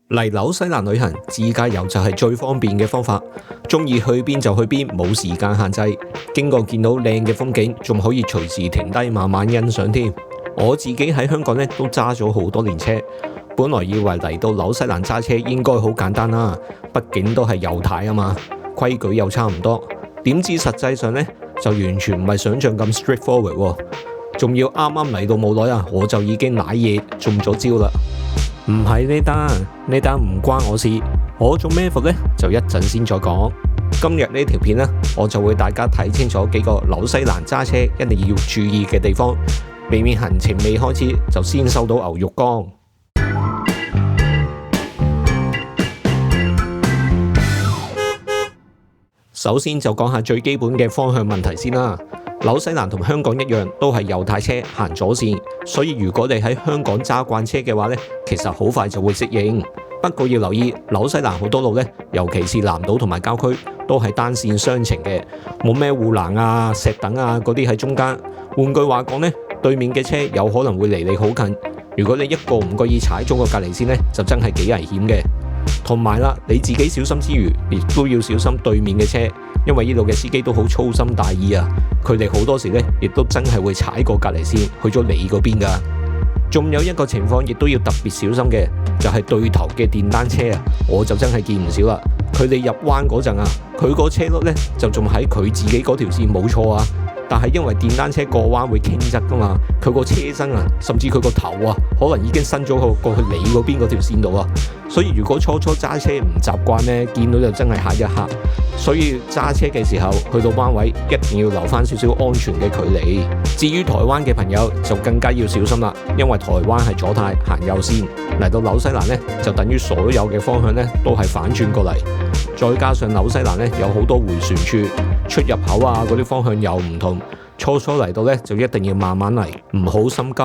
嚟紐西蘭旅行，自駕遊就係最方便嘅方法，中意去邊就去邊，冇時間限制。經過見到靚嘅風景，仲可以隨時停低慢慢欣賞添。我自己喺香港咧都揸咗好多年車，本來以為嚟到紐西蘭揸車應該好簡單啦，畢竟都係右軚啊嘛，規矩又差唔多。點知實際上咧就完全唔係想象咁 straightforward 喎，仲要啱啱嚟到冇耐啊，我就已經瀨嘢中咗招啦。唔係呢單唔關我事，我做咩伏呢？就一陣先再講。今日呢條片呢，我就會大家睇清楚幾個紐西蘭揸車一定要注意嘅地方，避免行程未開始就先收到牛肉乾。首先就講下最基本嘅方向問題先啦。紐西蘭同香港一樣，都係右軚車行左線，所以如果你喺香港揸慣車嘅話呢，其實好快就會適應。不過要留意，紐西蘭好多路呢，尤其是南島同埋郊區，都係單線雙程嘅，冇咩護欄啊、石凳啊嗰啲喺中間。換句話講呢，對面嘅車有可能會離你好近，如果你一個唔覺意踩中個隔離線呢，就真係幾危險嘅。同埋啦，你自己小心之餘，亦都要小心對面嘅車，因為呢度嘅司機都好粗心大意啊！佢哋好多時呢，亦都真係會踩過隔離線去咗你嗰邊噶。仲有一個情況，亦都要特別小心嘅，就係對頭嘅電單車啊！我就真係見唔少啦。佢哋入彎嗰陣啊，佢個車轆呢，就仲喺佢自己嗰條線冇錯啊，但係因為電單車過彎會傾側噶嘛，佢個車身啊，甚至佢個頭啊，可能已經伸咗過去你嗰邊嗰條線度啊。所以如果初揸車唔習慣呢，見到就真係嚇一嚇。所以揸車嘅時候去到彎位，一定要留翻少少安全嘅距離。至於台灣嘅朋友就更加要小心啦，因為台灣係左軚行右線，嚟到紐西蘭呢，就等於所有嘅方向呢都係反轉過嚟。再加上紐西蘭呢有好多迴旋處、出入口啊嗰啲方向又唔同，初嚟到呢就一定要慢慢嚟，唔好心急。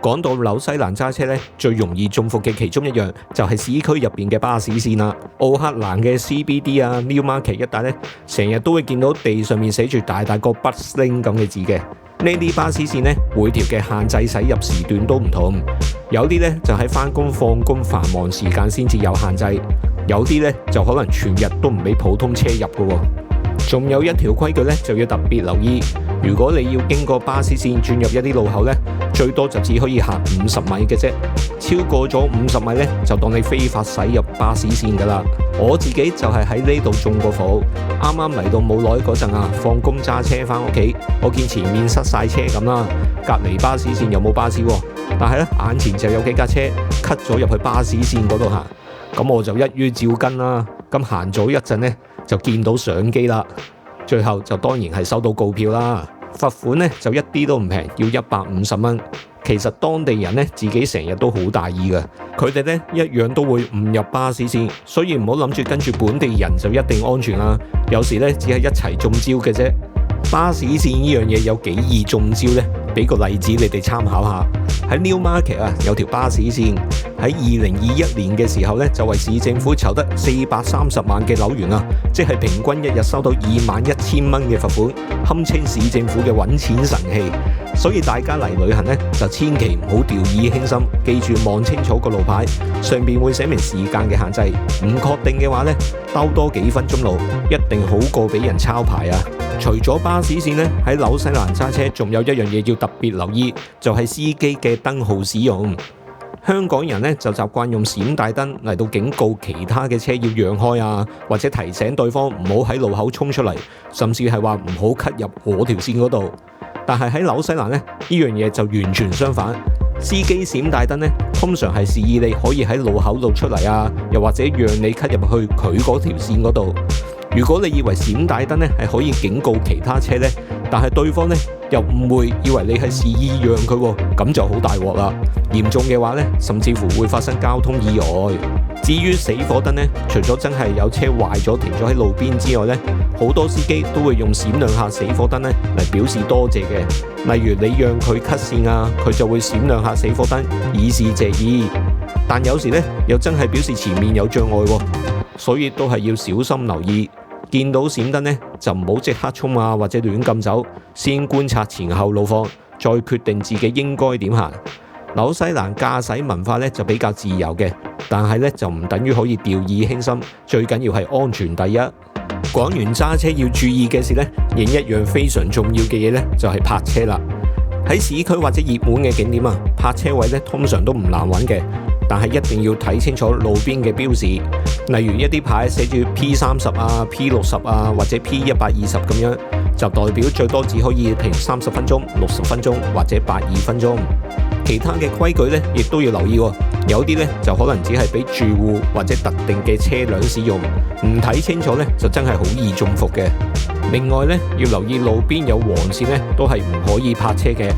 講到紐西蘭揸車呢，最容易中伏嘅其中一樣就係市區入邊嘅巴士線啦。奧克蘭嘅 CBD 啊、Newmarket 一帶呢，成日都會見到地上面寫住大個 bus lane 咁嘅字嘅。呢啲巴士線呢，每條嘅限制駛入時段都唔同，有啲呢就喺返工放工繁忙時間先至有限制，有啲呢就可能全日都唔俾普通車入㗎喎。仲有一條規矩呢，就要特別留意，如果你要經過巴士線轉入一啲路口呢，最多就只可以行50米嘅啫，超過咗50米呢，就當你非法駛入巴士線噶啦。我自己就係喺呢度中過伏，啱啱嚟到冇耐嗰陣啊，放工揸車返屋企，我見前面塞晒車咁啦，隔離巴士線又冇巴士喎，但係呢，眼前就有幾架車 cut 咗入去巴士線嗰度行，咁我就一於照跟啦。咁行咗一陣呢，就見到相機啦，最後就當然係收到告票啦。罰款呢就一啲都唔平，要150蚊。其實當地人呢自己成日都好大意嘅，佢哋呢一樣都會誤入巴士線，所以唔好諗住跟住本地人就一定安全啦。有時呢只係一齊中招嘅啫。巴士線呢樣嘢有幾易中招呢？俾個例子你哋參考下。喺 Newmarket 啊有條巴士線喺2021年嘅時候呢，就為市政府籌得430萬嘅紐元啊，即係平均一日收到21,000蚊嘅罰款，堪稱市政府嘅揾錢神器。所以大家嚟旅行呢，就千祈唔好掉以輕心，記住望清楚個路牌，上邊會寫明時間嘅限制，唔確定嘅話呢，兜多幾分鐘路一定好過俾人抄牌啊！除咗巴士線呢，喺紐西蘭揸車仲有一樣嘢要特別留意，就係司機嘅燈號使用。香港人呢就習慣用閃大燈嚟到警告其他嘅車要讓開啊，或者提醒對方唔好喺路口衝出嚟，甚至係話唔好 cut 入我條線嗰度。但係喺紐西蘭呢，呢樣嘢就完全相反。司機閃大燈呢，通常係示意你可以喺路口度出嚟啊，又或者讓你 cut 入去佢嗰條線嗰度。如果你以為閃大燈呢係可以警告其他車呢，但係對方呢又誤會以為你係示意讓佢喎，咁就好大鑊啦。嚴重嘅話呢，甚至乎會發生交通意外。至於死火燈呢，除咗真係有車壞咗停咗喺路邊之外呢，好多司機都會用閃兩下死火燈呢嚟表示多謝嘅。例如你讓佢 cut 線啊，佢就會閃兩下死火燈以示謝意。但有時呢，又真係表示前面有障礙喎，所以都係要小心留意。見到閃燈呢，就唔好即刻衝啊，或者亂咁走，先觀察前後路況，再決定自己應該點行。紐西蘭駕駛文化咧就比較自由嘅，但係咧就唔等於可以掉以輕心，最緊要係安全第一。講完揸車要注意嘅事咧，另一樣非常重要嘅嘢咧就係泊車啦。喺市區或者熱門嘅景點啊，泊車位咧通常都唔難揾嘅，但係一定要睇清楚路邊嘅標示，例如一啲牌寫住 P30啊、P60啊或者 P120咁樣，就代表最多只可以停30分鐘、60分鐘或者82分鐘。其他嘅規矩咧，亦都要留意喎。有啲咧就可能只係俾住戶或者特定嘅車輛使用，唔睇清楚咧就真係好易中伏嘅。另外咧要留意路邊有黃線咧，都係唔可以泊車嘅。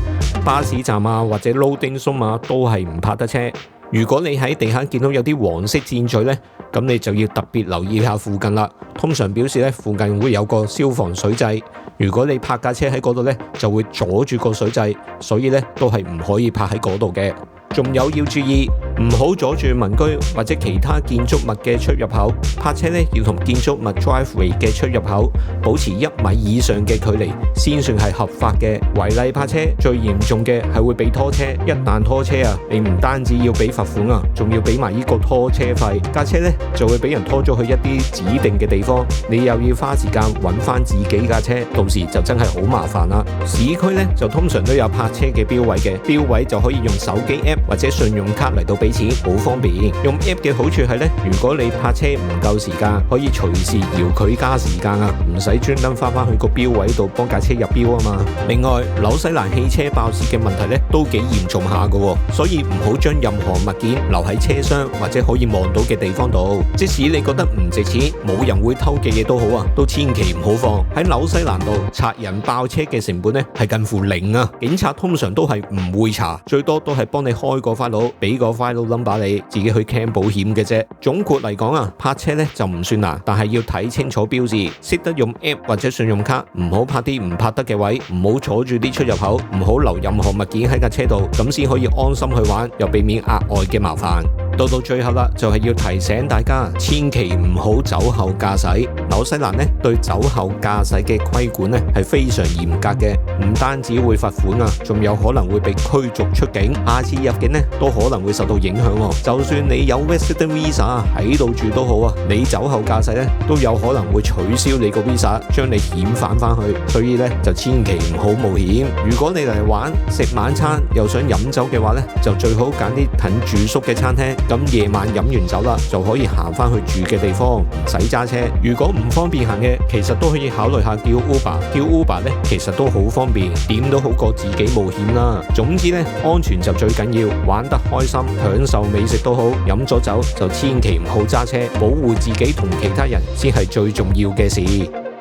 巴士站啊或者 loading zone 啊都係唔泊得車。如果你喺地下見到有啲黃色箭嘴咧，咁你就要特別留意下附近啦。通常表示咧附近會有個消防水掣，如果你泊架車喺嗰度咧，就會阻住個水掣，所以咧都係唔可以泊喺嗰度嘅。仲有要注意，唔好阻住民居或者其他建築物嘅出入口。泊車咧要同建築物 driveway 嘅出入口保持1米以上嘅距離，先算係合法嘅。違例泊車最嚴重嘅係會被拖車，一旦拖車啊，你唔單止要俾罰款啊，仲要俾埋呢個拖車費。架車咧就會俾人拖咗去一啲指定嘅地方，你又要花時間揾翻自己架車，到時就真係好麻煩啦。市區咧就通常都有泊車嘅標位嘅，標位就可以用手機 app 或者信用卡嚟到俾錢，好方便。用 app 嘅好處係咧，如果你泊車唔夠時間，可以隨時搖佢加時間啊，唔使專登翻去個標位度幫架車入標啊嘛。另外，紐西蘭汽車爆竊嘅問題咧都幾嚴重下㗎，所以唔好將任何物件留喺車廂或者可以望到嘅地方度。即使你覺得唔值錢，冇人會偷嘅嘢都好啊，都千祈唔好放。喺紐西蘭度賊人爆車嘅成本咧係近乎0啊，警察通常都係唔會查，最多都係幫你開個 file， 俾個 file number 你自己去 claim 保險嘅啫。總括嚟講啊，泊車咧就唔算難，但係要睇清楚標示，識得用 app 或者信用卡，唔好泊啲唔泊得嘅位，唔好阻住啲出入口，唔好留任何物件喺架車度，咁先可以安心去玩，又避免額外嘅麻煩。到最後啦，就係要提醒大家，千祈唔好酒後駕駛。紐西蘭咧對酒後駕駛嘅規管咧係非常嚴格嘅，唔單止會罰款啊，仲有可能會被驅逐出境，下次入境咧都可能會受到影響喎。就算你有 resident visa 喺度住都好啊，你酒後駕駛咧都有可能會取消你個 visa， 將你遣返翻去。所以咧就千祈唔好冒險。如果你嚟玩食晚餐又想飲酒嘅話咧，就最好揀啲近住宿嘅餐廳。咁夜晚飲完酒啦，就可以行翻去住嘅地方，唔使揸車。如果唔方便行嘅，其實都可以考慮下叫 Uber。叫 Uber 咧，其實都好方便，點都好過自己冒險啦。總之咧，安全就最緊要，玩得開心，享受美食都好，飲咗酒就千祈唔好揸車，保護自己同其他人先係最重要嘅事。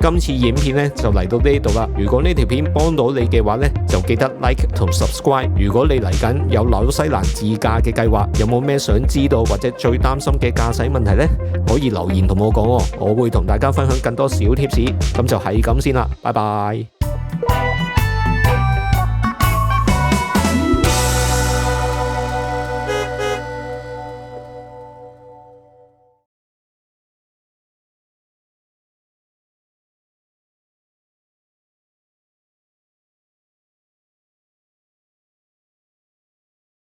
今次影片咧就嚟到呢度啦，如果呢條片幫到你嘅話咧，就記得 like 同 subscribe。如果你嚟緊有紐西蘭自駕嘅計劃，有冇咩想知道或者最擔心嘅駕駛問題呢？可以留言同我講喎，我會同大家分享更多小貼士。咁就係咁先啦，拜拜。